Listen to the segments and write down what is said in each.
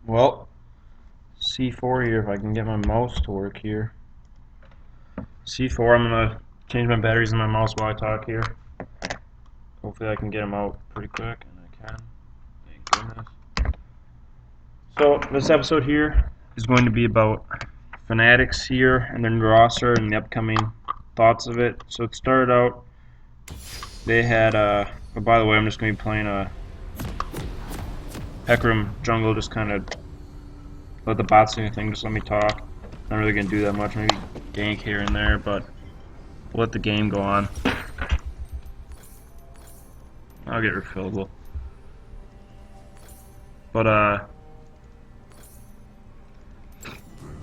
Well, C4 here, if I can get my mouse to work here. C4, I'm going to change my batteries in my mouse while I talk here. Hopefully I can get them out pretty quick, and I can. Thank goodness. So, this episode here is going to be about Fanatics here, and then roster, and the upcoming thoughts of it. So it started out, they had, oh, by the way, I'm just going to be playing a Hecarim jungle, just kind of let the bots do anything, just let me talk. Not really going to do that much, maybe gank here and there, but we'll let the game go on. I'll get refillable. But,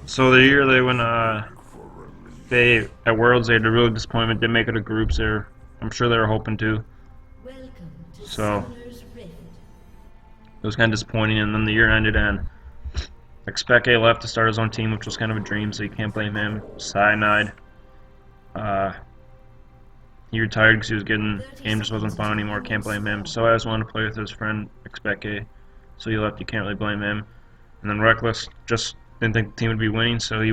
so the year they went, at Worlds, they had a real disappointment, didn't make it to groups there. I'm sure they were hoping to. So, it was kind of disappointing, and then the year ended, and Expeke left to start his own team, which was kind of a dream, so you can't blame him. Cyanide. He retired because he was getting, the game just wasn't fun anymore, can't blame him. So I just wanted to play with his friend Expeke, so he left, you can't really blame him. And then Reckless just didn't think the team would be winning, so he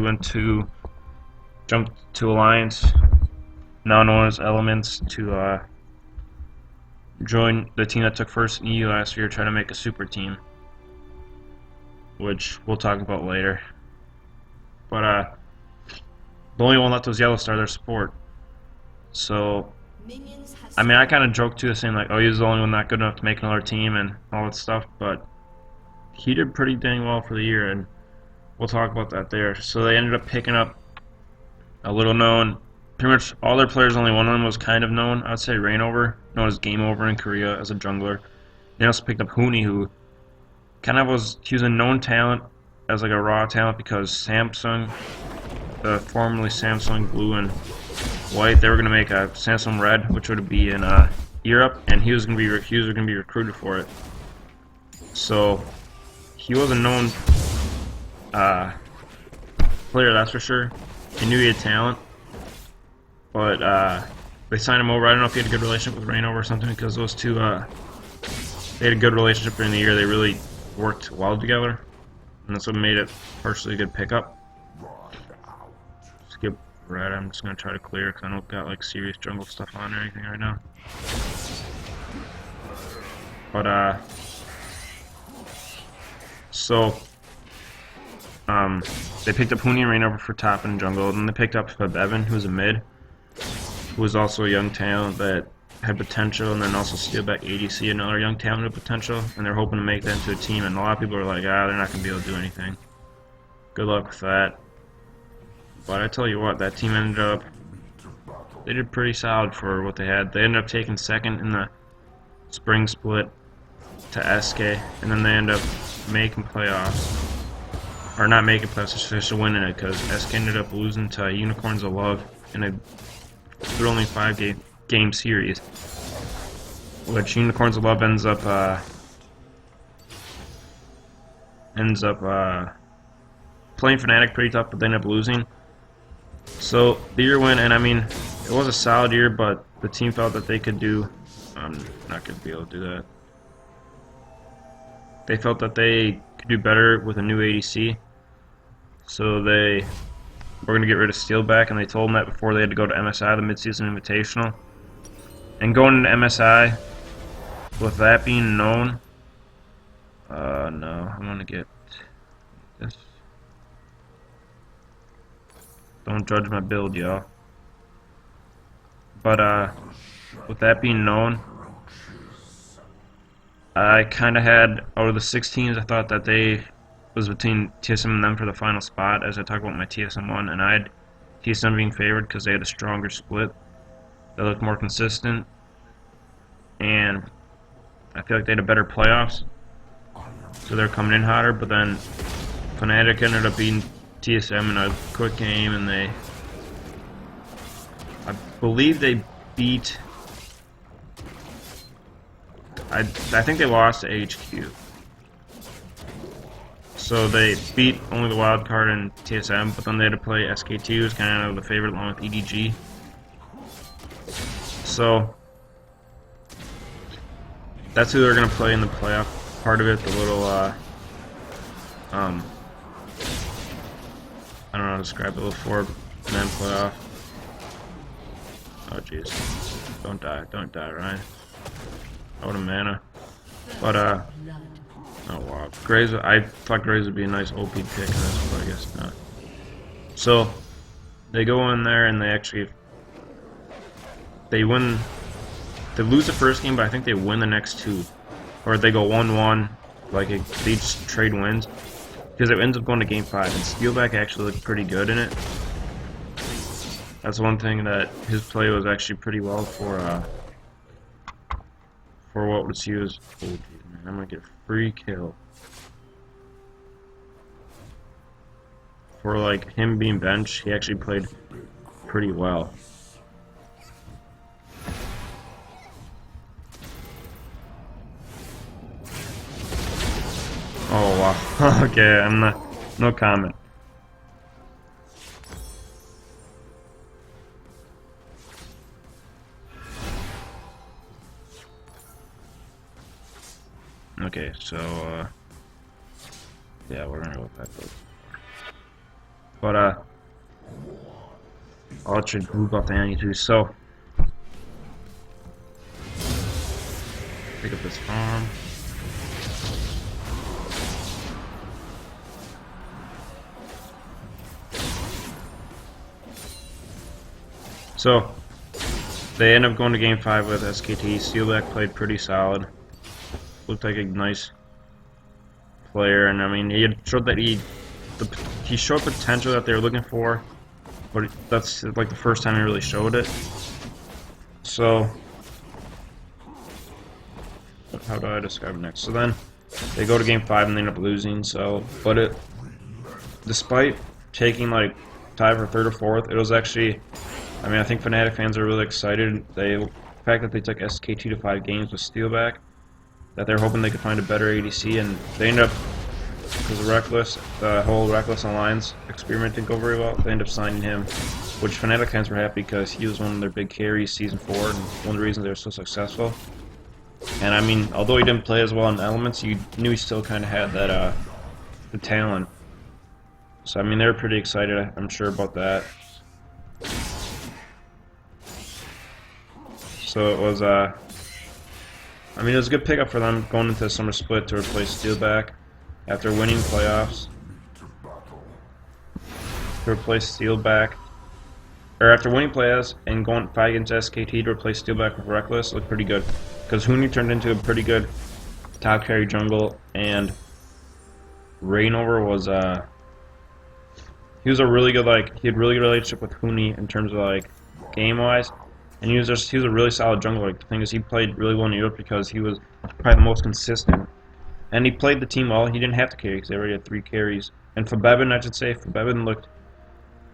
jumped to Alliance, now known as Elements, to join the team that took first in EU last year, trying to make a super team, which we'll talk about later. But the only one left was Yellowstar, their support. So, I mean, I kind of joked too, saying like, oh, he's the only one not good enough to make another team and all that stuff, but he did pretty dang well for the year, and we'll talk about that there. So they ended up picking up a little known, pretty much all their players, only one of them was kind of known. I would say Rainover, known as Game Over in Korea as a jungler. They also picked up Huni, who kind of he was a known talent as like a raw talent because Samsung, formerly Samsung Blue and White, they were going to make a Samsung Red, which would be in Europe, and he was going to be recruited for it. So he was a known player, that's for sure. He knew he had talent, but they signed him over. I don't know if he had a good relationship with Rainover or something, because those two, they had a good relationship during the year. They really worked well together, and that's what made it partially a good pickup. Skip red. I'm just gonna try to clear because I don't got like serious jungle stuff on or anything right now. But so they picked up Huni and Rainover for top and jungle, and then they picked up Bevan, who was a mid, who was also a young talent that had potential, and then also Steelback ADC, another young talent with potential, and they're hoping to make that into a team, and a lot of people are like, they're not going to be able to do anything. Good luck with that. But I tell you what, that team ended up, they did pretty solid for what they had. They ended up taking second in the spring split to SK, and then they ended up making playoffs. Or not making playoffs, just winning it, because SK ended up losing to Unicorns of Love in a only 5-game series, which Unicorns of Love ends up playing Fnatic pretty tough, but they end up losing. So the year went, and I mean, it was a solid year, but the team felt that they could do. I'm not going to be able to do that. They felt that they could do better with a new ADC, so they were going to get rid of Steelback, and they told them that before they had to go to MSI, the Midseason Invitational. And going into MSI, with that being known, no, I'm going to get this. Don't judge my build, y'all. But, with that being known, I kind of had, out of the 6 teams, I thought that they was between TSM and them for the final spot, as I talk about my TSM one, and I had TSM being favored because they had a stronger split. They looked more consistent, and I feel like they had a better playoffs, so they're coming in hotter. But then Fnatic ended up beating TSM in a quick game, and I believe they beat, I think they lost to HQ. So they beat only the wild card in TSM, but then they had to play SK2, who's kind of the favorite, along with EDG. So that's who they're going to play in the playoff part of it, the little I don't know how to describe it. A 4-man playoff. Oh jeez. Don't die, Ryan. Out of mana. But oh wow. Graves, I thought Graves would be a nice OP pick in this, but I guess not. So they go in there and they win. They lose the first game, but I think they win the next two, or they go 1-1, like they each trade wins, because it ends up going to game 5. And Steelback actually looked pretty good in it. That's one thing that his play was actually pretty well for what was he was. Oh geez, man, I'm gonna get a free kill for like him being benched. He actually played pretty well. Oh wow. Okay, I'm not. No comment. Okay, so yeah, we're gonna go with that. But I'll let you move up the ante too. So pick up this farm. So they end up going to game 5 with SKT. Steelback played pretty solid. Looked like a nice player, and I mean he had showed that he showed potential that they were looking for, but that's like the first time he really showed it. So how do I describe it next? So then they go to game 5 and they end up losing. So, but despite taking like tie for 3rd or 4th, it was actually. I mean, I think Fnatic fans are really excited. The fact that they took SKT to 5 games with Steelback, that they're hoping they could find a better ADC, and they end up, because of Reckless, the whole Reckless Alliance experiment didn't go very well. They end up signing him, which Fnatic fans were happy because he was one of their big carries Season 4, and one of the reasons they were so successful. And I mean, although he didn't play as well in Elements, you knew he still kind of had that the talent. So I mean, they were pretty excited, I'm sure, about that. So it was, I mean, it was a good pickup for them going into the summer split to replace Steelback after winning playoffs. To replace Steelback, or after winning playoffs and going 5 against SKT to replace Steelback with Reckless looked pretty good, because Huni turned into a pretty good top carry jungle, and Rainover was he was a really good, like, he had really good relationship with Huni in terms of like game wise. And he was a really solid jungler. Like, the thing is, he played really well in Europe because he was probably the most consistent. And he played the team well. He didn't have to carry because they already had 3 carries. And for Bevin, I should say, looked...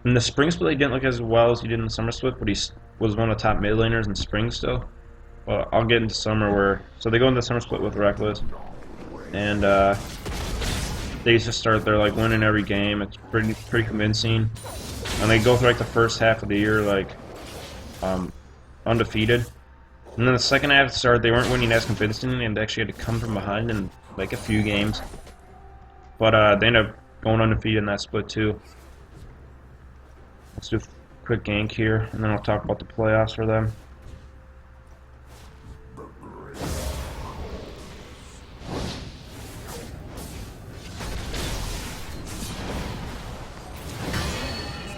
In the spring split, he didn't look as well as he did in the summer split, but he was one of the top mid laners in spring still. Well, I'll get into summer where... So they go into the summer split with Reckless. And they just start, they're like winning every game. It's pretty convincing. And they go through like the first half of the year, like... undefeated, and then the second half started, they weren't winning as convincingly, and they actually had to come from behind in like a few games. But they ended up going undefeated in that split too. Let's do a quick gank here, and then I'll talk about the playoffs for them.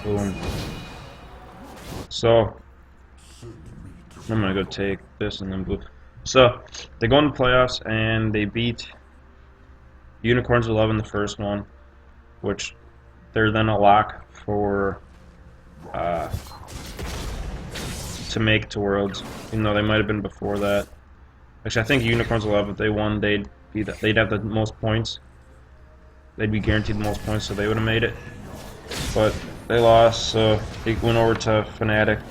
Boom. So I'm gonna go take this and then blue. So they go into playoffs and they beat Unicorns 11 the first one, which they're then a lock for to make it to Worlds, even though they might have been before that. Actually, I think Unicorns 11, if they won, they'd have the most points. They'd be guaranteed the most points, so they would have made it. But they lost, so they went over to Fnatic,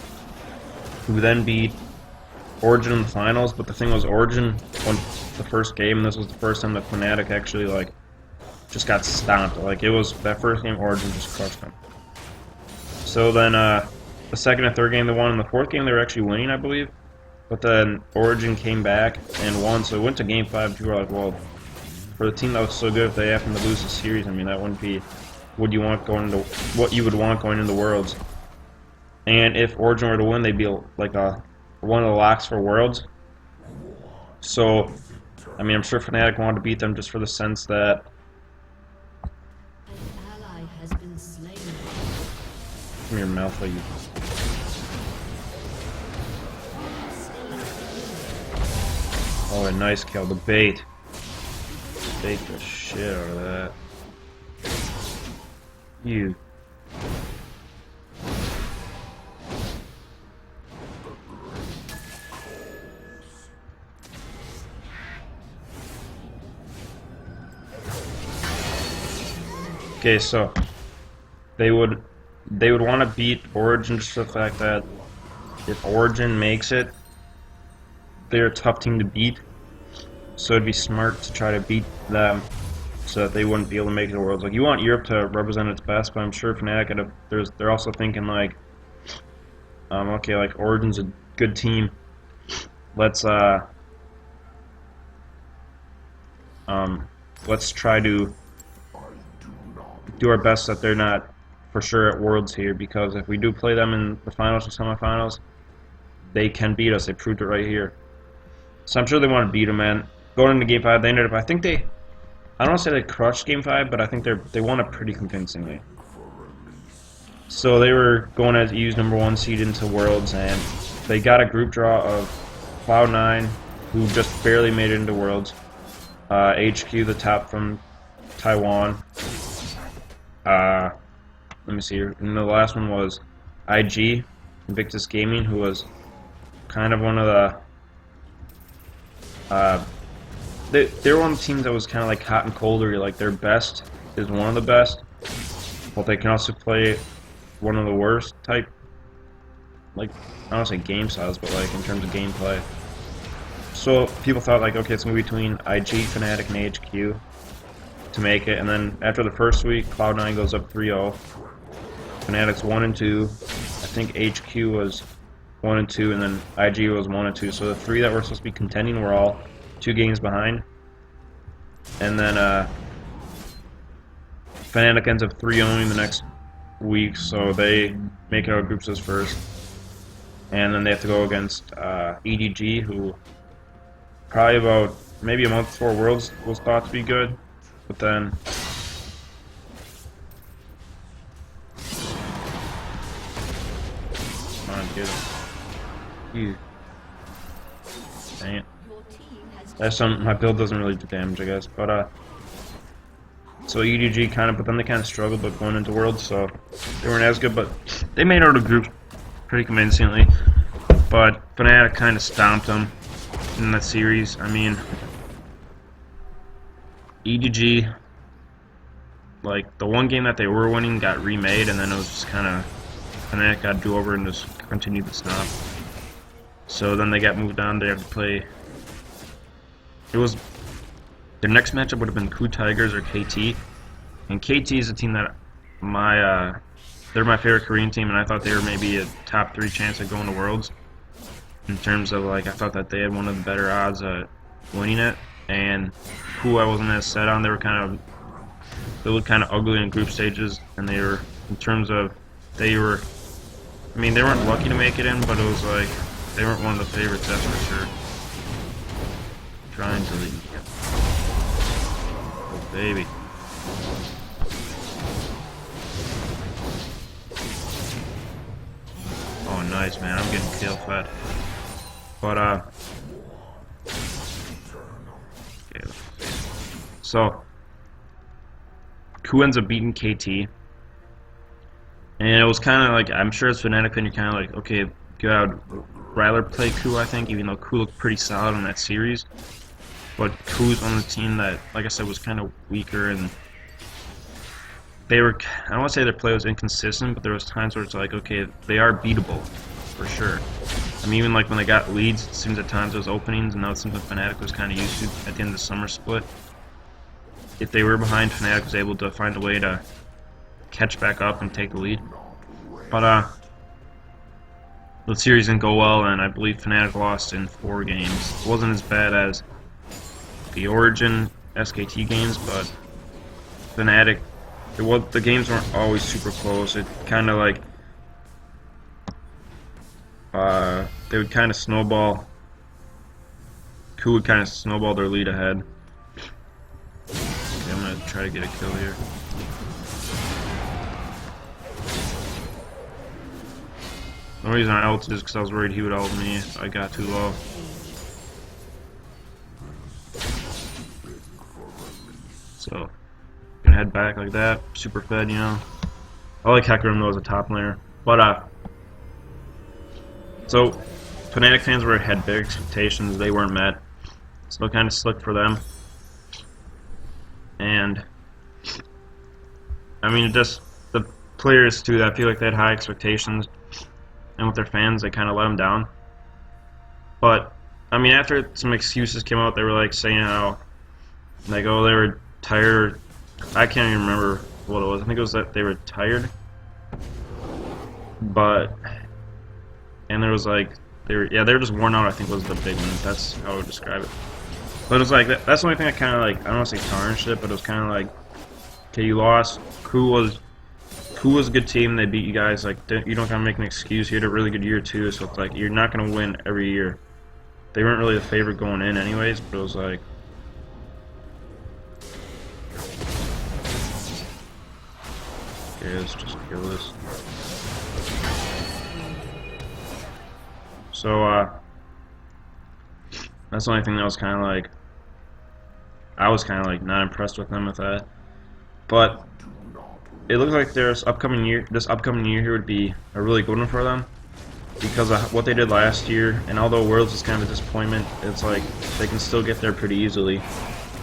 who then beat Origin in the finals. But the thing was, Origin won the first game, and this was the first time that Fnatic actually like just got stomped. Like, it was that first game, Origin just crushed them. So then the second and third game they won, and the fourth game they were actually winning, I believe. But then Origin came back and won, so it went to game 5. People were like, well, for the team that was so good, if they happen to lose the series, I mean, that wouldn't be what you want going into what you would want going into Worlds. And if Origin were to win, they'd be like one of the locks for Worlds. So, I mean, I'm sure Fnatic wanted to beat them just for the sense that. An ally has been slain. Come here, Malfoy, you. Oh, a nice kill. The bait. Bait the shit out of that. You. Okay, so they would want to beat Origin just for the fact that if Origin makes it, they're a tough team to beat. So it'd be smart to try to beat them so that they wouldn't be able to make it to Worlds. Like, you want Europe to represent its best, but I'm sure Fnatic, they're also thinking like, okay, like Origin's a good team. Let's try to do our best that they're not for sure at Worlds here, because if we do play them in the finals or semifinals, they can beat us. They proved it right here. So I'm sure they want to beat them, man. Going into Game 5, they ended up, I don't want to say they crushed Game 5, but I think they won it pretty convincingly. So they were going as EU's #1 seed into Worlds, and they got a group draw of Cloud9, who just barely made it into Worlds, HQ, the top from Taiwan, let me see here, and the last one was IG, Invictus Gaming, who was kind of one of the, they were one of the teams that was kind of like hot and cold, or like their best is one of the best, but they can also play one of the worst type, like, I don't want to say game styles, but like in terms of gameplay. So people thought like, okay, it's going to be between IG, Fnatic, and HQ to make it, and then after the first week, Cloud9 goes up 3-0. Fnatic's 1-2. I think HQ was 1-2, and then IG was 1-2. So the three that were supposed to be contending were all 2 games behind. And then Fnatic ends up 3-0 the next week, so they make it out of groups as first. And then they have to go against EDG, who probably about maybe a month before Worlds was thought to be good, but then come on, get it. You. Dang it. That's some, my build doesn't really do damage, I guess, but so EDG kind of, but then they kind of struggled with going into Worlds, so they weren't as good, but they made out of groups pretty convincingly. But Fnatic kind of stomped them in the series. I mean, EDG, like, the one game that they were winning got remade, and then it was just kind of, Fnatic got do-over and just continued to stomp. So then they got moved on. They had to play, it was, their next matchup would have been Coup Tigers or KT. And KT is a team that they're my favorite Korean team, and I thought they were maybe a top 3 chance at going to Worlds. In terms of, like, I thought that they had one of the better odds at winning it. And who I wasn't as set on, they looked kind of ugly in group stages, and they were, in terms of, I mean, they weren't lucky to make it in, but it was like, they weren't one of the favorites, that's for sure. Trying to lead. Oh, baby. Oh, nice, man. I'm getting kill fed. But, okay. So, Ku ends up beating KT. And it was kind of like, I'm sure it's Fnatic, and you're kind of like, okay, good, I would rather play Ku, I think, even though Ku looked pretty solid in that series. But Ku's on the team that, like I said, was kind of weaker, and they were, I don't want to say their play was inconsistent, but there was times where it's like, okay, they are beatable, for sure. I mean, even like when they got leads, it seems at times those openings, and that was something Fnatic was kind of used to at the end of the summer split. If they were behind, Fnatic was able to find a way to catch back up and take the lead. But the series didn't go well, and I believe Fnatic lost in 4 games. It wasn't as bad as the Origin SKT games, but Fnatic, the games weren't always super close. It kind of like they would kind of snowball. Who would kind of snowball their lead ahead. Okay, I'm gonna try to get a kill here. The only reason I ulted is because I was worried he would ult me if I got too low. So, gonna head back like that. Super fed, you know. I like Hecker him though as a top laner. But, so, Fnatic fans had big expectations. They weren't met. So it kind of slipped for them. And, I mean, just the players too, I feel like they had high expectations. And with their fans, they kind of let them down. But, I mean, after some excuses came out, they were like saying how, like, oh, they were tired. I can't even remember what it was. I think it was that they were tired. But, and there was like, they were just worn out, I think was the big one. That's how I would describe it. But it was like, that's the only thing that kind of like, I don't want to say tarnished it, but it was kind of like, okay, you lost. Who was a good team? They beat you guys. Like, you don't gotta make an excuse. You had a really good year too, so it's like you're not gonna win every year. They weren't really the favorite going in, anyways. But it was like, okay, let's just kill this. So, that's the only thing that was kind of like, I was kind of like not impressed with them with that. But it looks like this upcoming year here would be a really good one for them because of what they did last year. And although Worlds is kind of a disappointment, it's like they can still get there pretty easily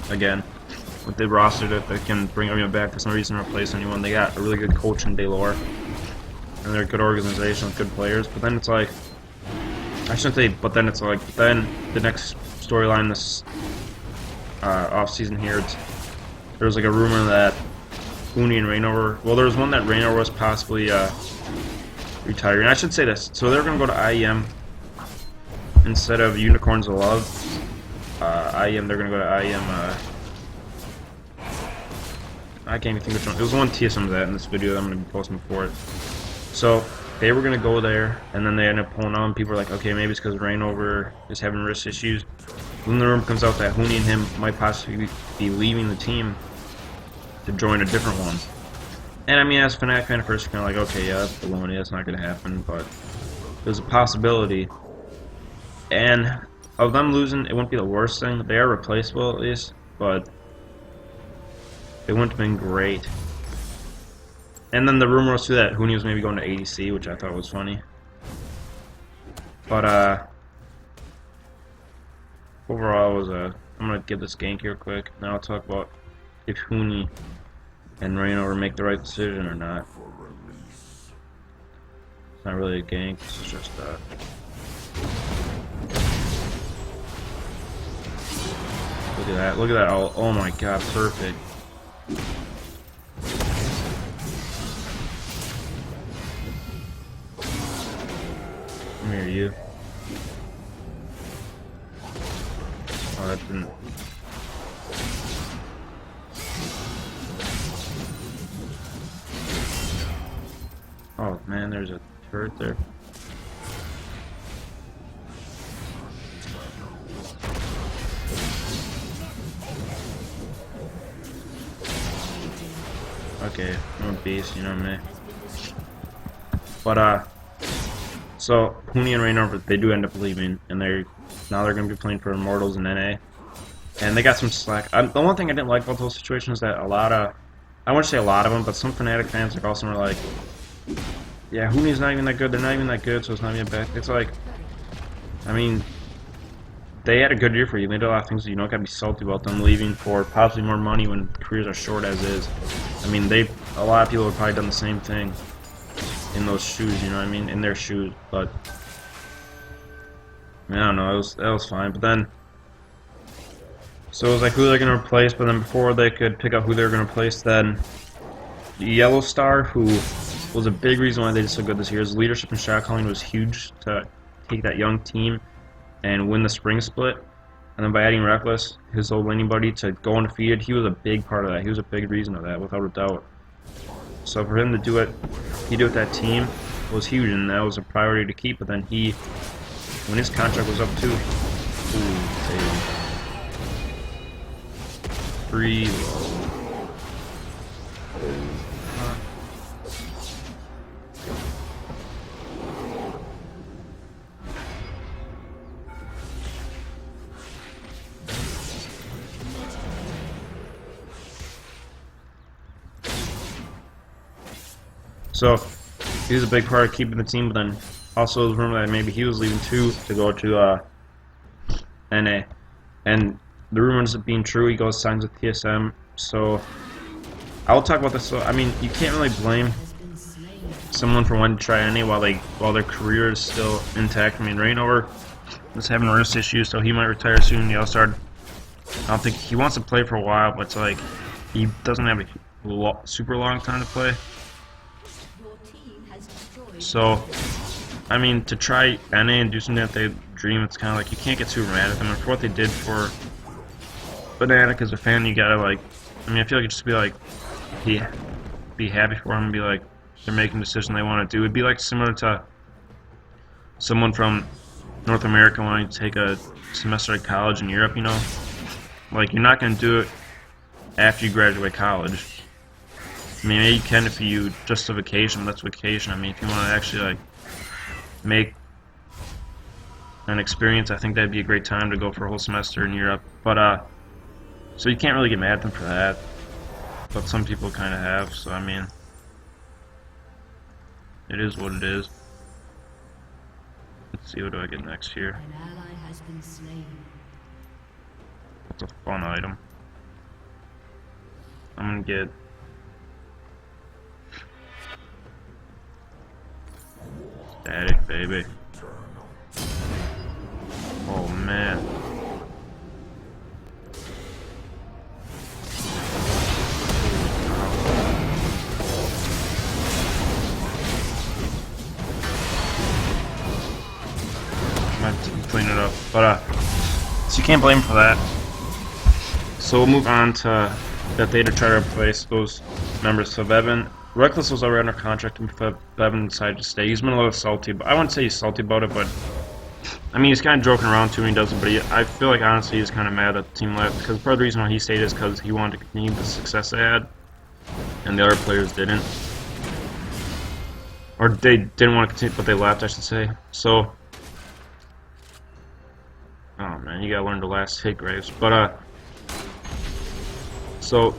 again with the roster that they can bring everyone back. There's no reason to replace anyone. They got a really good coach in Daylor, and they're a good organization with good players. But then it's like, I shouldn't say, but then it's like, then the next storyline this off season here, there was like a rumor that Huni and Rainover, well, there was one that Rainover was possibly retiring. I should say this. So they're going to go to IEM instead of Unicorns of Love. IEM, they're going to go to IEM. I can't even think which one. It was one TSM that in this video that I'm going to be posting for it. So they were going to go there, and then they ended up pulling on. People were like, okay, maybe it's because Rainover is having wrist issues. Then the rumor comes out that Huni and him might possibly be leaving the team to join a different one. And I mean, as a Fnatic fan, at first you're kind of like, okay, yeah, that's baloney, that's not going to happen, but there's a possibility. And of them losing, it wouldn't be the worst thing. They are replaceable at least, but it wouldn't have been great. And then the rumor was too that Huni was maybe going to ADC, which I thought was funny. But overall, it was I'm gonna give this gank here quick. Now I'll talk about if Huni and Rainover make the right decision or not. It's not really a gank, this is just look at that, oh my god, perfect. Come here, you. Oh, that didn't. Oh man, there's a turret there. Okay, I'm a beast, you know me. But so Huni and Rainover, they do end up leaving, and now they're going to be playing for Immortals and NA, and they got some slack. The one thing I didn't like about those situations is that I wouldn't say a lot of them, but some Fnatic fans like also were like, yeah, Huni's not even that good. They're not even that good, so it's not even bad. It's like, I mean, they had a good year for you. They did a lot of things that you don't got to be salty about them leaving for possibly more money when careers are short as is. I mean, a lot of people have probably done the same thing in those shoes, you know what I mean, in their shoes. But I mean, I don't know, that was fine. But then, so it was like who they're gonna replace. But then before they could pick up who they were gonna replace, then Yellow Star, who was a big reason why they did so good this year, his leadership and shot calling was huge to take that young team and win the spring split. And then by adding Reckless, his old laning buddy, to go undefeated, he was a big part of that. He was a big reason of that, without a doubt. So for him to do it, he did with that team was huge, and that was a priority to keep. But then when his contract was up too, ooh, free low. So he was a big part of keeping the team, but then also there was rumor that maybe he was leaving too to go to NA. And the rumor ends up being true. He goes signs with TSM. So I'll talk about this. So I mean, you can't really blame someone for wanting to try NA while their career is still intact. I mean, Reignover was having wrist issues, so he might retire soon. He also started. I don't think he wants to play for a while, but it's like he doesn't have a super long time to play. So, I mean, to try NA and do something that they dream, it's kind of like you can't get too mad at them. And for what they did for Fnatic as a fan, you gotta like, I mean, I feel like you just be like, be happy for them and be like, they're making a decision they want to do. It'd be like similar to someone from North America wanting to take a semester at college in Europe, you know? Like, you're not gonna do it after you graduate college. I mean, maybe you can if you just a vacation. That's vacation. I mean, if you want to actually like make an experience, I think that'd be a great time to go for a whole semester in Europe. But so you can't really get mad at them for that. But some people kind of have. So I mean, it is what it is. Let's see, what do I get next here? An ally has been slain. That's a fun item. I'm gonna get. Fnatic, baby. Oh man. Might clean it up, but so you can't blame for that. So we'll move on to that they to try to replace those members. So Bevan. Reckless was already under contract, and Bevan decided to stay. He's been a little salty, but I wouldn't say he's salty about it, but I mean, he's kind of joking around too when he does it, but I feel like honestly he's kind of mad that the team left, because part of the reason why he stayed is because he wanted to continue the success they had, and the other players didn't. Or they didn't want to continue, but they left, I should say. So, oh man, you gotta learn to last hit Graves. But, so,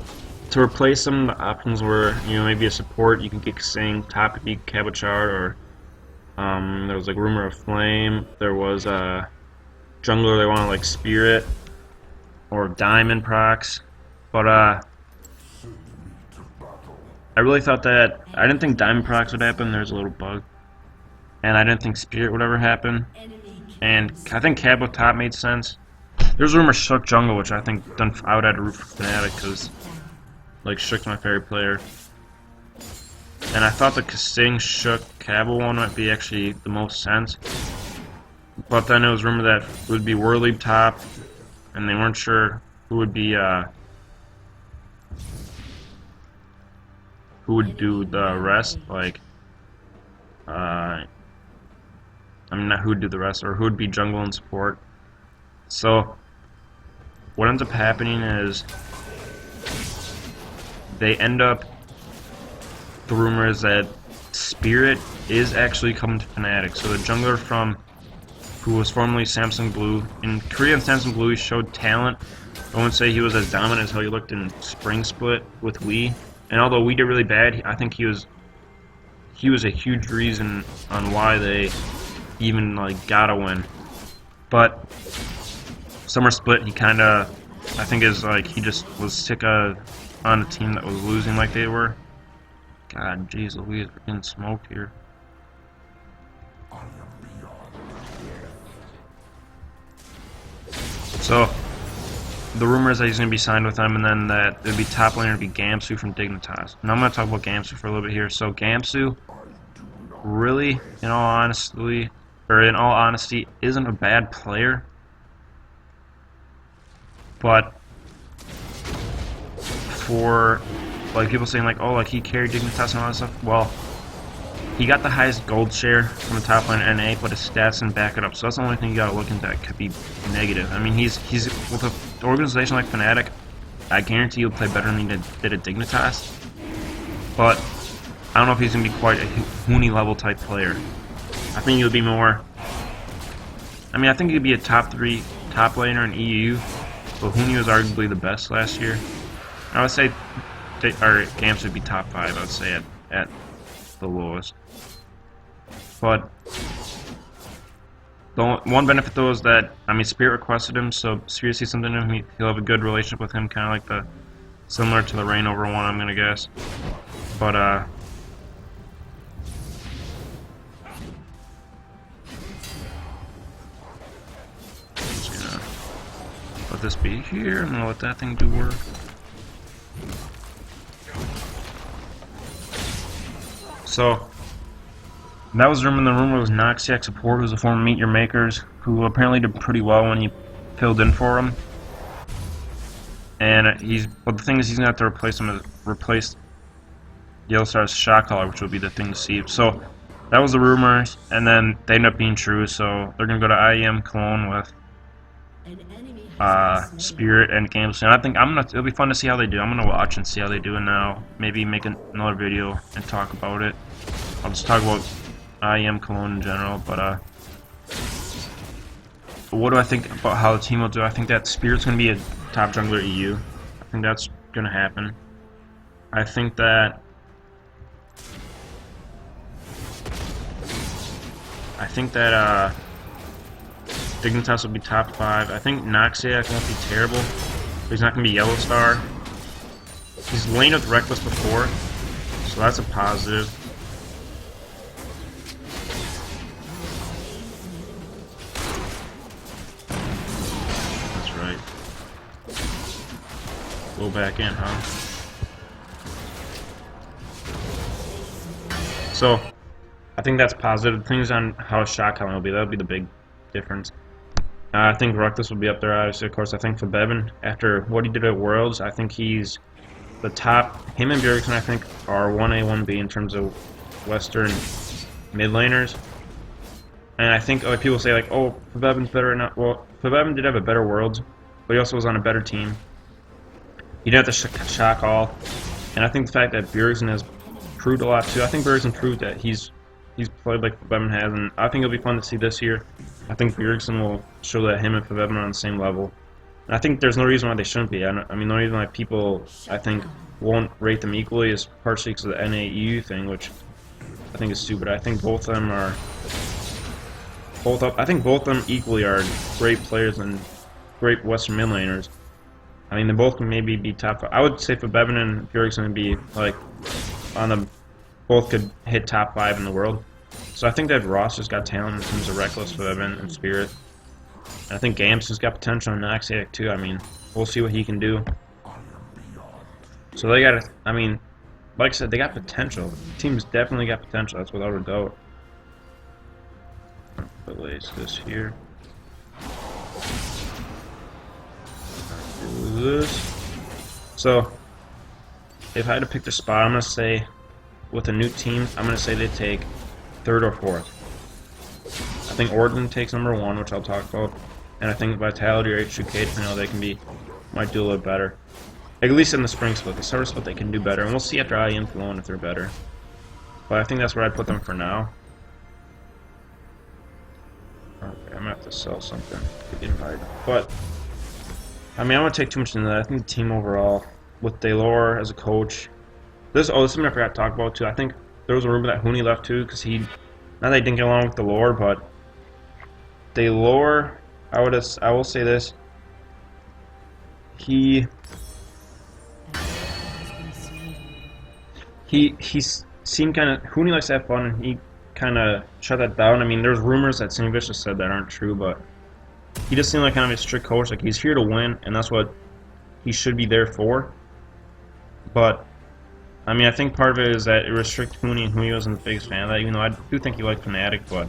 to replace them, the options were, you know, maybe a support. You can get Sing, top could be Cabochard, or there was like rumor of Flame. There was a jungler they want to like Spirit or Diamond procs, but I really thought that I didn't think Diamond procs would happen. There's a little bug, and I didn't think Spirit would ever happen. And I think Cabo top made sense. There's rumor Shook jungle, which I think I would have to root for Fnatic because. Like, Shook's my favorite player. And I thought the Sting, Shook, Cabo one might be actually the most sense. But then it was rumored that it would be Whirly top, and they weren't sure who would be, who would do the rest, like, I mean, not who would do the rest, or who would be jungle and support. So, what ends up happening is, they end up, the rumor is that Spirit is actually coming to Fnatic. So the jungler who was formerly Samsung Blue, in Korea and Samsung Blue he showed talent. I wouldn't say he was as dominant as how he looked in Spring Split with Wii. And although we did really bad, I think he was a huge reason on why they even like got a win. But Summer Split, he kind of, I think is like he just was sick of on a team that was losing like they were. God, jeez Louise, we're getting smoked here. So, the rumor is that he's going to be signed with them, and then that it would be top laner to be Gamsu from Dignitas. Now I'm going to talk about Gamsu for a little bit here. So Gamsu, really, in all honesty, isn't a bad player. but for like people saying like, oh, like he carried Dignitas and all that stuff. Well, he got the highest gold share from the top lane in NA, but his stats didn't back it up. So that's the only thing you gotta look into that could be negative. I mean, he's with an organization like Fnatic, I guarantee he'll play better than he did at Dignitas. But I don't know if he's gonna be quite a Huni level type player. I think he'll be more. I mean, I think he'd be a top 3 top laner in EU, but Huni was arguably the best last year. I would say, or Gamps would be top 5. I would say at the lowest. But the one benefit though is that, I mean, Spirit requested him, so Spirit sees something in him. He'll have a good relationship with him, kind of like similar to the Reign over one, I'm gonna guess. But just gonna let this be here. I'm gonna let that thing do work. So that was rumor. The rumor was Noxiac support, who's a former Meet Your Makers, who apparently did pretty well when he filled in for him. And but the thing is, he's gonna have to replace Yellowstar's shot caller, which will be the thing to see. So that was the rumor, and then they ended up being true. So they're gonna go to IEM Cologne with Spirit and Games. And I think it'll be fun to see how they do. I'm gonna watch and see how they do, and now maybe make another video and talk about it. I'll just talk about IEM Cologne in general, but what do I think about how the team will do? I think that Spirit's gonna be a top jungler EU. I think that's gonna happen. I think that Dignitas will be top 5. I think Noxiac won't be terrible, but he's not gonna be Yellowstar. He's laned with Reckless before, so that's a positive. That's right. Go back in, huh? So I think that's positive. Things on how a shot calling will be, that'll be the big difference. I think Reckless will be up there, obviously. Of course, I think for Bevan, after what he did at Worlds, I think he's the top. Him and Bjergsen, I think, are 1A, 1B in terms of Western mid laners. And I think other people say, like, oh, Bevan's better or not. Well, Bevan did have a better Worlds, but he also was on a better team. He did have the shot call. And I think the fact that Bjergsen has proved a lot, too. I think Bjergsen proved that he's played like Bevan has, and I think it'll be fun to see this year. I think Bjergsen will show that him and Bevan are on the same level. And I think there's no reason why they shouldn't be. I mean, the reason why people, I think, won't rate them equally is partially because of the NAEU thing, which I think is stupid. I think both of them are I think both of them equally are great players and great Western mid laners. I mean, they both can maybe be top 5. I would say for Bevan and Bjergsen would be like both could hit top 5 in the world. So I think that Ross just got talent in terms of Reckless for Bevan and Spirit. And I think Gamps has got potential in Noxiac too. I mean, we'll see what he can do. So they got, I mean, like I said, they got potential. The team's definitely got potential. That's without a doubt. Place this here. Do this. So, if I had to pick the spot, I'm gonna say, with a new team, I'm gonna say they take 3rd or 4th. I think Orton takes number 1, which I'll talk about, and I think Vitality or H2K, depending on how they can be, might do a little better. At least in the spring split. The summer split they can do better, and we'll see after IEM Cologne if they're better. But I think that's where I'd put them for now. Okay, I'm gonna have to sell something to get invited. But I mean, I don't want to take too much into that. I think the team overall, with Daylor as a coach, this is something I forgot to talk about too. I think there was a rumor that Huni left too, because not that he didn't get along with Daylor, but Daylor, I will say this, he seemed kind of, Huni likes to have fun, and he kind of shut that down. I mean, there's rumors that St. Vicious said that aren't true, but he just seemed like kind of a strict coach. Like, he's here to win, and that's what he should be there for. But I mean, I think part of it is that it restricted Huni, and Huni wasn't the biggest fan of that, even though I do think he liked Fnatic, but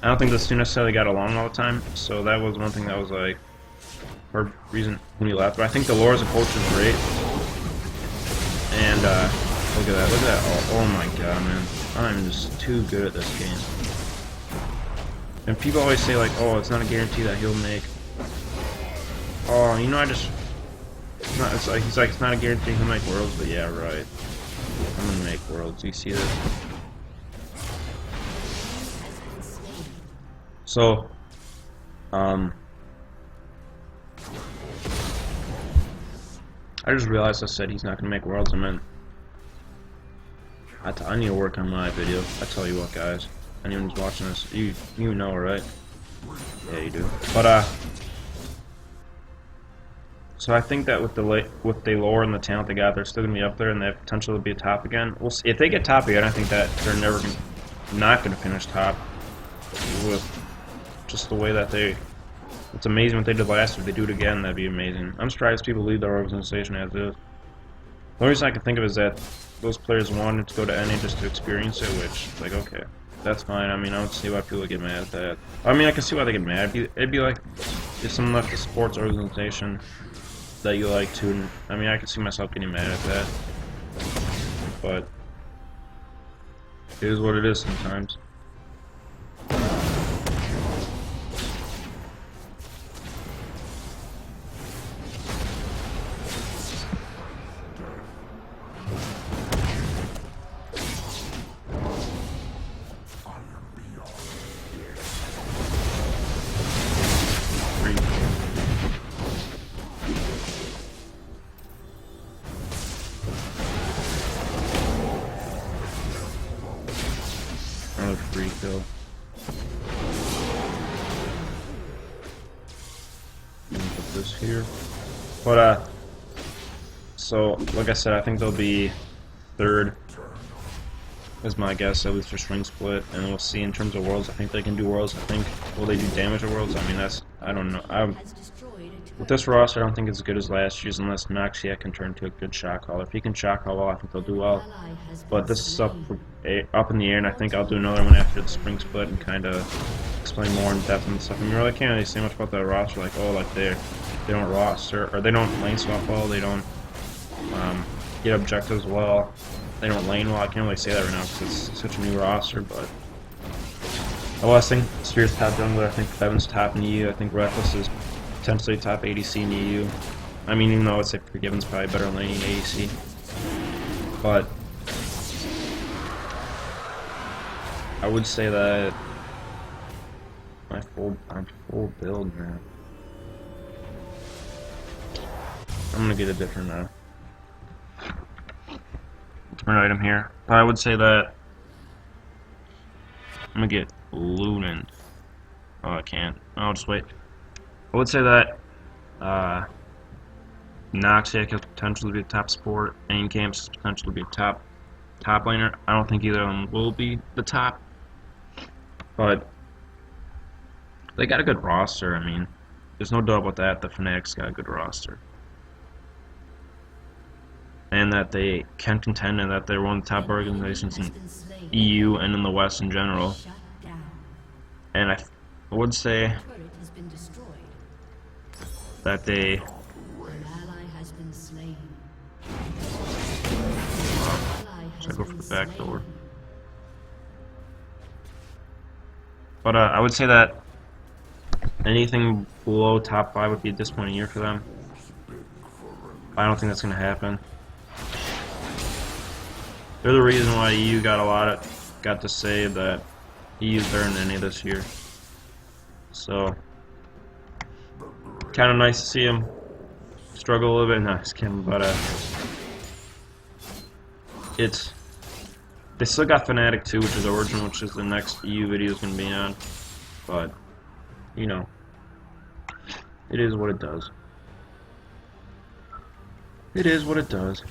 I don't think the two necessarily got along all the time. So that was one thing that was like, or reason when he left. But I think the lore as a coach is great. And look at that, look at that. Oh my god, man. I'm just too good at this game. And people always say like, oh, it's not a guarantee that he'll make. Oh, you know, it's like he's like, it's not a guarantee he'll make worlds, but yeah, right. I'm gonna make worlds. You see this? So, I just realized I said he's not gonna make worlds. I meant I need to work on my video. I tell you what, guys. Anyone who's watching this, you know, right? Yeah, you do. But so I think that with the lore and the talent they got, they're still gonna be up there, and they have potential to be a top again. We'll see. If they get top again, I think that they're not gonna finish top with just the way that they. It's amazing what they did last year. If they do it again, that'd be amazing. I'm surprised people leave their organization as is. The only reason I can think of is that those players wanted to go to NA just to experience it, which, like, okay, that's fine. I mean, I don't see why people get mad at that. I mean, I can see why they get mad. It'd be like if someone left a sports organization that you like to, and, I mean, I can see myself getting mad at that. But it is what it is sometimes. Another free kill. Put this here. But so like I said, I think they'll be third is my guess, at least for swing split, and we'll see in terms of worlds. I think they can do worlds. I think, will they do damage at worlds? I mean, I don't know. With this roster, I don't think it's as good as last year's unless Noxiat can turn into a good shot caller. If he can shot call well, I think they'll do well. But this is up in the air, and I think I'll do another one after the spring split and kind of explain more in depth and stuff. I mean, really can't really say much about that roster. Like, oh, like they don't roster, or they don't lane swap well. They don't get objectives well. They don't lane well. I can't really say that right now because it's such a new roster. But I think Spear's top jungler. I think Bevan's top in EU. I think Reckless is potentially top ADC in EU. I mean, even though I would say Forgiven's probably better laning ADC. But I would say that I'm full build, man. I'm gonna get a different item here. But I would say that I'm gonna get Lunan. Oh, I can't. I'll just wait. I would say that Noxiac has potential to be a top support. Aimcamps has potential to be a top laner. I don't think either of them will be the top, but they got a good roster. I mean, there's no doubt about that. The Fnatic's got a good roster, and that they can contend, and that they're one of the top organizations in EU and in the West in general. And I would say that they should I go for the back door? But I would say that anything below top 5 would be a disappointing year for them. I don't think that's going to happen. They're the reason why EU got to say that EU's better than any this year. So kind of nice to see them struggle a little bit. No, just kidding, but they still got Fnatic 2, which is Origin, which is the next EU video is going to be on. But you know, it is what it does. It is what it does.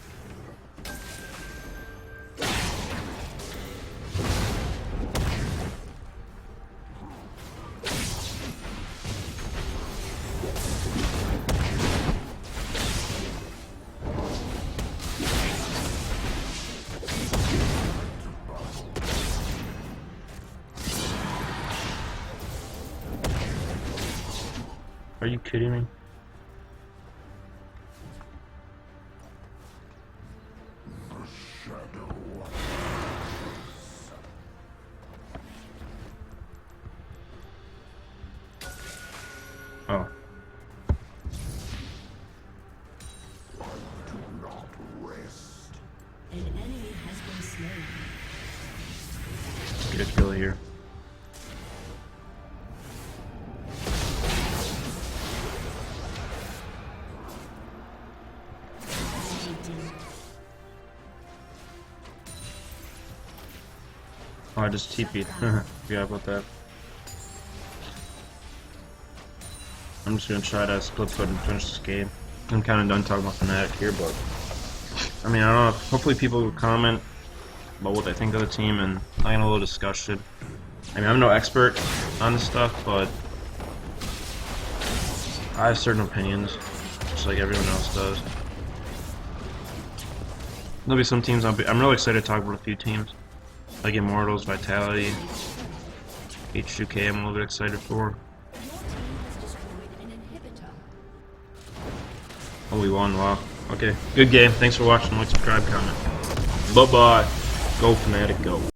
Are you kidding me? slain. Get a kill here. Oh, I just TP'd. Forgot about that. I'm just gonna try to split foot and finish this game. I'm kind of done talking about Fnatic here, but I mean, I don't know. Hopefully, people will comment about what they think of the team, and I can have a little discussion. I mean, I'm no expert on this stuff, but I have certain opinions, just like everyone else does. There'll be some teams I'm really excited to talk about a few teams, like Immortals, Vitality, H2K. I'm a little bit excited for. Oh, we won, wow. Okay, good game. Thanks for watching. Like, subscribe, comment. Bye-bye. Go Fnatic, go.